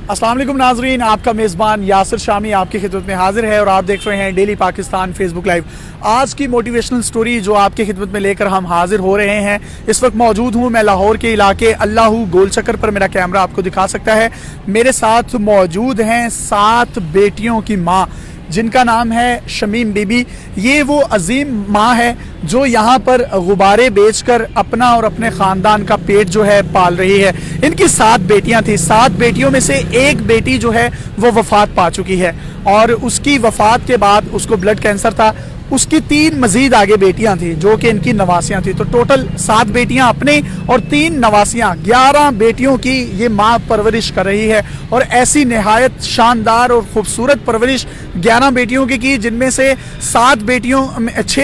अस्सलाम वालेकुम नाजरीन, आपका मेज़बान यासिर शामी आपकी खिदमत में हाजिर है और आप देख रहे हैं डेली पाकिस्तान फेसबुक लाइव। आज की मोटिवेशनल स्टोरी जो आपकी खिदमत में लेकर हम हाजिर हो रहे हैं। इस वक्त मौजूद हूँ मैं लाहौर के इलाके अल्लाहू गोल चक्कर पर, मेरा कैमरा आपको दिखा सकता है। मेरे साथ मौजूद हैं 7 बेटियों की माँ जिनका नाम है शमीम बीबी। ये वो अजीम माँ है जो यहाँ पर गुब्बारे बेचकर अपना और अपने ख़ानदान का पेट जो है पाल रही है। इनकी 7 बेटियाँ थी। 7 बेटियों में से एक बेटी जो है वो वफ़ात पा चुकी है और उसकी वफ़ात के बाद उसको ब्लड कैंसर था। उसकी 3 मजीद आगे बेटियां थी जो कि इनकी नवासियां थी। तो टोटल 7 बेटियां अपने और 3 नवासियां, 11 बेटियों की ये माँ परवरिश कर रही है। और ऐसी नहायत शानदार और खूबसूरत परवरिश 11 बेटियों की जिनमें से 6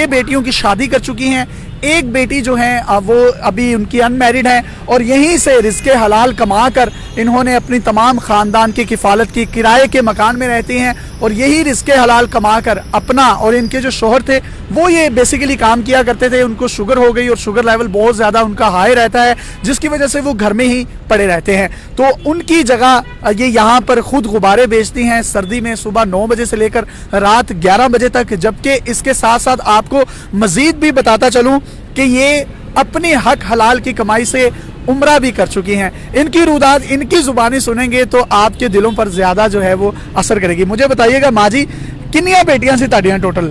बेटियों की शादी कर चुकी हैं। एक बेटी जो है वो अभी उनकी अनमैरिड है और यहीं से रिज़्क़े हलाल कमा कर इन्होंने अपनी तमाम ख़ानदान की किफ़ालत की। किराए के मकान में रहती हैं और यही रिज़्क़े हलाल कमा कर अपना और इनके जो शोहर थे वो ये बेसिकली काम किया करते थे। उनको शुगर हो गई और शुगर लेवल बहुत ज़्यादा उनका हाई रहता है जिसकी वजह से वो घर में ही पड़े रहते हैं। तो उनकी जगह ये यहाँ पर ख़ुद गुब्बारे बेचती हैं सर्दी में सुबह 9 बजे से लेकर रात 11 बजे तक। जबकि इसके साथ साथ आपको मज़ीद भी बताता चलूँ कि ये अपनी हक हलाल की कमाई से उम्रा भी कर चुकी हैं। इनकी रुदात, इनकी ज़ुबानी सुनेंगे तो आपके दिलों पर ज़्यादा जो है वो असर करेगी। मुझे बताइएगा माँ जी, कितनी बेटियां सी ताड़ियां टोटल?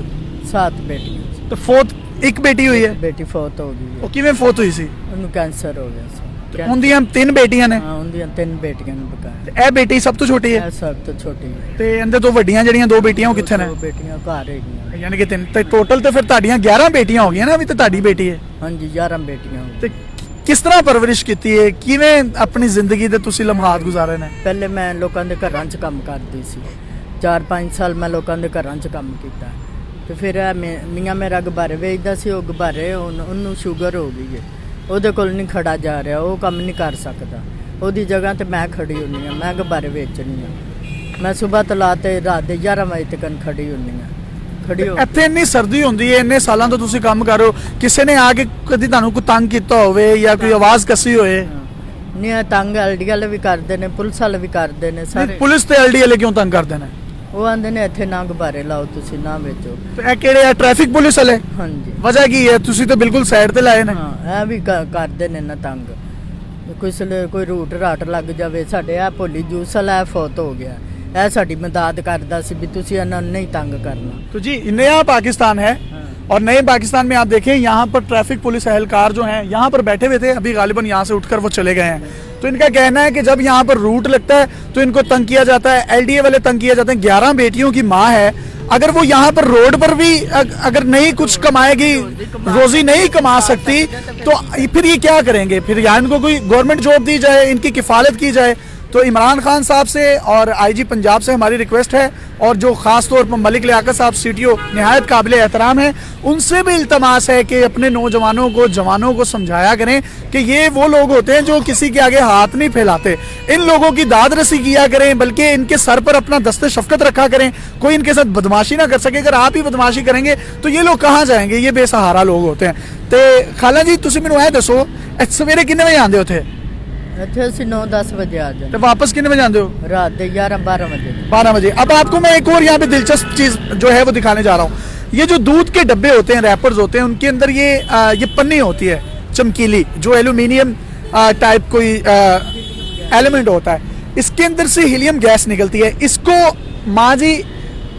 7 बेटियां। तो फोर्थ एक बेटी हुई है? बेटी फौत हो गई ਉਹ ਕਿਵੇਂ ਫੌਤ ਹੋਈ ਸੀ? ਉਹਨੂੰ ਕੈਂਸਰ ਹੋ ਗਿਆ ਸੀ। ਉਹਦੀਆਂ 3 ਬੇਟੀਆਂ ਨੇ? ਹਾਂ, ਉਹਦੀਆਂ 3 ਬੇਟੀਆਂ ਨੂੰ ਬਕਾਇਆ। ਇਹ ਬੇਟੀ ਸਭ ਤੋਂ ਛੋਟੀ ਹੈ? ਇਹ ਸਭ ਤੋਂ ਛੋਟੀ ਹੈ। ਤੇ ਇਹਦੇ ਤੋਂ ਵੱਡੀਆਂ ਜਿਹੜੀਆਂ 2 ਬੇਟੀਆਂ ਉਹ ਕਿੱਥੇ ਨੇ? 2 ਬੇਟੀਆਂ ਘਰ ਹੈਗੀਆਂ। ਯਾਨੀ ਕਿ 3 ਤੇ ਟੋਟਲ ਤੇ ਫਿਰ ਤੁਹਾਡੀਆਂ 11 ਬੇਟੀਆਂ ਹੋ ਗਈਆਂ ਨਾ, ਵੀ ਤੇ ਤੁਹਾਡੀ ਬੇਟੀ ਹੈ। ਹਾਂਜੀ 11 ਬੇਟੀਆਂ ਹੋ ਤੇ ਕਿਸ ਤਰ੍ਹਾਂ ਪਰਵਰਿਸ਼ ਕੀਤੀ ਹੈ? ਕਿਵੇਂ ਆਪਣੀ ਜ਼ਿੰਦਗੀ ਦੇ ਤੁਸੀਂ ਲਮਹਾਤ ਗੁਜ਼ਾਰੇ ਨੇ? ਪਹਿਲੇ ਮੈਂ ਲੋਕਾਂ ਦੇ ਘਰਾਂ 'ਚ ਕੰਮ ਕਰਦੀ ਸੀ। 4-5 ਸਾਲ ਮੈਂ ਲੋਕਾਂ ਦੇ ਘਰਾਂ 'ਚ ਕੰਮ ਕੀਤਾ ਤੇ ਫਿਰ ਮੀਆਂ ਮੇਰਾ ਗੁਬਾਰੇ ਵੇਚਦਾ ਸੀ। ਉਹ ਗੁਬਾਰੇ ਉਹਨੂੰ ਸ਼ੂਗਰ ਹੋ ਗਈ ਹੈ, ਉਹਦੇ ਕੋਲ ਨਹੀਂ ਖੜਾ ਜਾ ਰਿਹਾ, ਉਹ ਕੰਮ ਨਹੀਂ ਕਰ ਸਕਦਾ। ਉਹਦੀ ਜਗ੍ਹਾ ਤੇ ਮੈਂ ਖੜੀ ਹੁੰਦੀ ਹਾਂ। ਮੈਂ ਗੁਬਾਰੇ ਵੇਚਣੀ ਹਾਂ। ਮੈਂ ਸਵੇਰ ਤੋਂ ਲਾ ਤੇ ਰਾਤ ਦੇ 11 ਵਜੇ ਤੱਕ ਖੜੀ ਹੁੰਦੀ ਹਾਂ। ਖੜੀ ਹੋ ਇੱਥੇ ਇੰਨੀ ਸਰਦੀ ਹੁੰਦੀ ਹੈ, ਇੰਨੇ ਸਾਲਾਂ ਤੋਂ ਤੁਸੀਂ ਕੰਮ ਕਰ ਰਹੇ ਹੋ, ਕਿਸੇ ਨੇ ਆ ਕੇ ਕਦੀ ਤੁਹਾਨੂੰ ਕੋਈ ਤੰਗ ਕੀਤਾ ਹੋਵੇ ਜਾਂ ਕੋਈ ਆਵਾਜ਼ ਕੱਸੀ ਹੋਏ? ਨਹੀਂ, ਤੰਗ ਐਲਡੀ ਵਾਲੇ ਵੀ ਕਰਦੇ ਨੇ, ਪੁਲਿਸ ਵਾਲੇ ਵੀ ਕਰਦੇ ਨੇ ਸਾਰੇ। ਪੁਲਿਸ ਤੇ ਐਲਡੀ ਵਾਲੇ ਕਿਉਂ ਤੰਗ ਕਰਦੇ ਨੇ? ਉਹ ਆਂਦੇ ਨੇ ਇੱਥੇ ਨਾ ਗੁਬਾਰੇ ਲਾਓ, ਤੁਸੀਂ ਨਾ ਵੇਚੋ। ਇਹ ਕਿਹੜੇ ਆ, ਟ੍ਰੈਫਿਕ ਪੁਲਿਸ ਵਾਲੇ? ਹਾਂਜੀ। ਵਜ੍ਹਾ ਕੀ ਹੈ? ਤੁਸੀਂ ਤਾਂ ਬਿਲਕੁਲ ਸਾਈਡ ਤੇ ਲਾਏ ਨੇ। ਹਾਂ, ਇਹ ਵੀ ਕਰਦੇ ਨੇ ਨਾ ਤੰਗ। ਕੋਈ ਰੂਟ ਰਾਟ ਲੱਗ ਜਾਵੇ। ਸਾਡੇ ਆ ਭੋਲੀ ਜੂਸ ਵਾਲਾ ਫੌਤ ਹੋ ਗਿਆ, ਇਹ ਸਾਡੀ ਮਦਦ ਕਰਦਾ ਸੀ ਵੀ ਤੁਸੀਂ ਇਹਨਾਂ ਨੂੰ ਨਹੀਂ ਤੰਗ ਕਰਨਾ। तो जी नया पाकिस्तान है और नए पाकिस्तान में आप देखें यहाँ पर ट्रैफिक पुलिस एहलकार जो हैं यहाँ पर बैठे हुए थे, अभी गालिबन यहाँ से उठकर वो चले गए हैं। तो इनका कहना है कि जब यहाँ पर रूट लगता है तो इनको तंग किया जाता है, एलडीए वाले तंग किए जाते हैं। 11 बेटियों की माँ है, अगर वो यहाँ पर रोड पर भी अगर नहीं कुछ कमाएगी, रोजी नहीं कमा सकती तो फिर ये क्या करेंगे? फिर यहाँ इनको कोई गवर्नमेंट जॉब दी जाए, इनकी किफ़ालत की जाए। तो इमरान खान साहब से और आईजी पंजाब से हमारी रिक्वेस्ट है और जो ख़ास तौर पर मलिक लियाकत साहब सीटीओ नहायत काबिल एहतराम है, उनसे भी इल्तमास है कि अपने नौजवानों को, जवानों को समझाया करें कि ये वो लोग होते हैं जो किसी के आगे हाथ नहीं फैलाते। इन लोगों की दाद रसी किया करें, बल्कि इनके सर पर अपना दस्ते शफकत रखा करें। कोई इनके साथ बदमाशी ना कर सके। अगर आप ही बदमाशी करेंगे तो ये लोग कहाँ जाएंगे? ये बेसहारा लोग होते हैं। तो खाला जी तुसी मैनूं ਇਹ दसो, सवेरे कितने बजे आंदे हो? ਇੱਥੇ ਅਸੀਂ 9-10 ਵਜੇ ਆ ਜਾਂਦੇ। तो वापस कितने बजे आते हो? ਰਾਤ ਦੇ 11-12 ਵਜੇ। 12 बजे। अब आपको मैं एक और यहाँ पे दिलचस्प चीज जो है वो दिखाने जा रहा हूँ। ये जो दूध के डब्बे होते हैं, रैपर्स होते हैं, उनके अंदर ये पन्नी होती है चमकीली, जो एल्यूमिनियम टाइप कोई एलिमेंट होता है। इसके अंदर से हीलियम गैस निकलती है। इसको माँ जी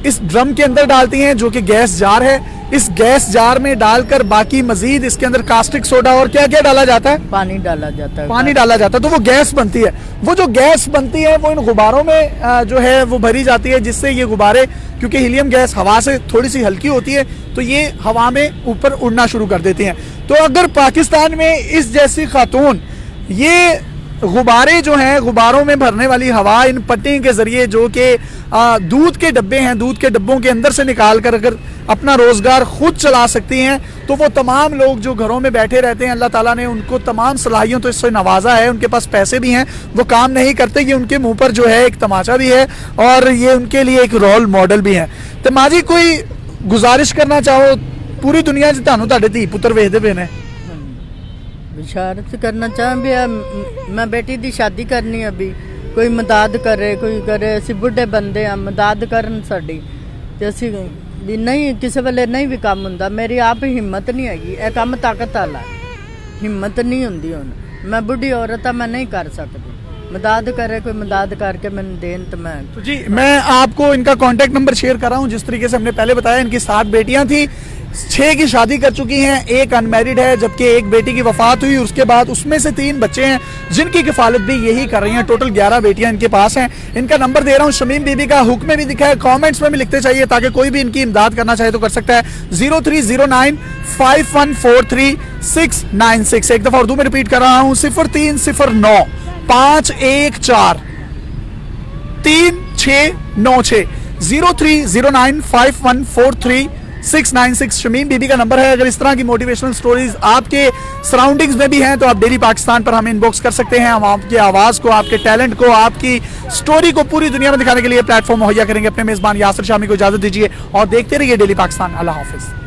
इस ड्रम के अंदर डालती हैं जो कि गैस जार है। इस गैस जार में डालकर बाकी मजीद इसके अंदर कास्टिक सोडा और क्या क्या डाला जाता है? पानी डाला जाता है। पानी डाला जाता है तो वो गैस बनती है। वो जो गैस बनती है वो इन गुब्बारों में जो है वो भरी जाती है, जिससे ये गुब्बारे, क्योंकि हीलियम गैस हवा से थोड़ी सी हल्की होती है तो ये हवा में ऊपर उड़ना शुरू कर देती हैं। तो अगर पाकिस्तान में इस जैसी खातून ये गुब्बारे जो हैं, गुब्बारों में भरने वाली हवा इन पट्टी के जरिए जो कि दूध के डब्बे हैं, दूध के डब्बों के अंदर से निकाल कर अगर अपना रोजगार खुद चला सकती हैं तो वो तमाम लोग जो घरों में बैठे रहते हैं, अल्लाह ताला ने उनको तमाम सलाहियतों से नवाजा है, उनके पास पैसे भी हैं, वो काम नहीं करते, ये उनके मुंह पर जो है एक तमाचा भी है और ये उनके लिए एक रोल मॉडल भी है। तो माँ जी कोई गुजारिश करना चाहो, पूरी दुनिया च तुहानू तुहाडे धी पुत्र वेखदे पे ने, बिशारत करना चाह भी मैं बेटी दी शादी करनी अभी ਕੋਈ ਮਦਦ ਕਰੇ, ਕੋਈ ਕਰੇ। ਅਸੀਂ ਬੁੱਢੇ ਬੰਦੇ ਆ, ਮਦਦ ਕਰਨ ਸਾਡੀ। ਤੇ ਅਸੀਂ ਵੀ ਨਹੀਂ, ਕਿਸੇ ਵੇਲੇ ਨਹੀਂ ਵੀ ਕੰਮ ਹੁੰਦਾ। ਮੇਰੀ ਆਪ ਹਿੰਮਤ ਨਹੀਂ ਹੈਗੀ, ਇਹ ਕੰਮ ਤਾਕਤ ਵਾਲਾ ਹੈ, ਹਿੰਮਤ ਨਹੀਂ ਹੁੰਦੀ। ਹੁਣ ਮੈਂ ਬੁੱਢੀ औरत ਆ, मैं नहीं कर सकती। मदद करे कोई, मदद करके मैंने देन तो मैं। तो जी मैं आपको इनका कांटेक्ट नंबर शेयर कर रहा हूँ। जिस तरीके से हमने पहले बताया, इनकी 7 बेटियां थी, 6 की शादी कर चुकी हैं, 1 अनमैरिड है, जबकि 1 बेटी की वफात हुई। उसके बाद उसमें से 3 बच्चे हैं जिनकी किफालत भी यही कर रही हैं। टोटल 11 बेटियां इनके पास हैं। इनका नंबर दे रहा हूँ, शमीम बीबी का हुक में भी दिखा है, कमेंट्स में भी लिखते चाहिए ताकि कोई भी इनकी इमदाद करना चाहे तो कर सकता है। 0309 5143 एक दफा उर्दू में रिपीट कर रहा हूँ, 0309 514 3696 0309 5143 696 शमीम बीबी का नंबर है। अगर इस तरह की मोटिवेशनल स्टोरीज आपके सराउंडिंग्स में भी हैं तो आप डेली पाकिस्तान पर हमें इनबॉक्स कर सकते हैं। हम आपकी आवाज़ को, आपके टैलेंट को, आपकी स्टोरी को पूरी दुनिया में दिखाने के लिए प्लेटफॉर्म मुहैया करेंगे। अपने मेज़बान यासिर शामी को इजाज़त दीजिए और देखते रहिए डेली पाकिस्तान। अल्लाह हाफिज़।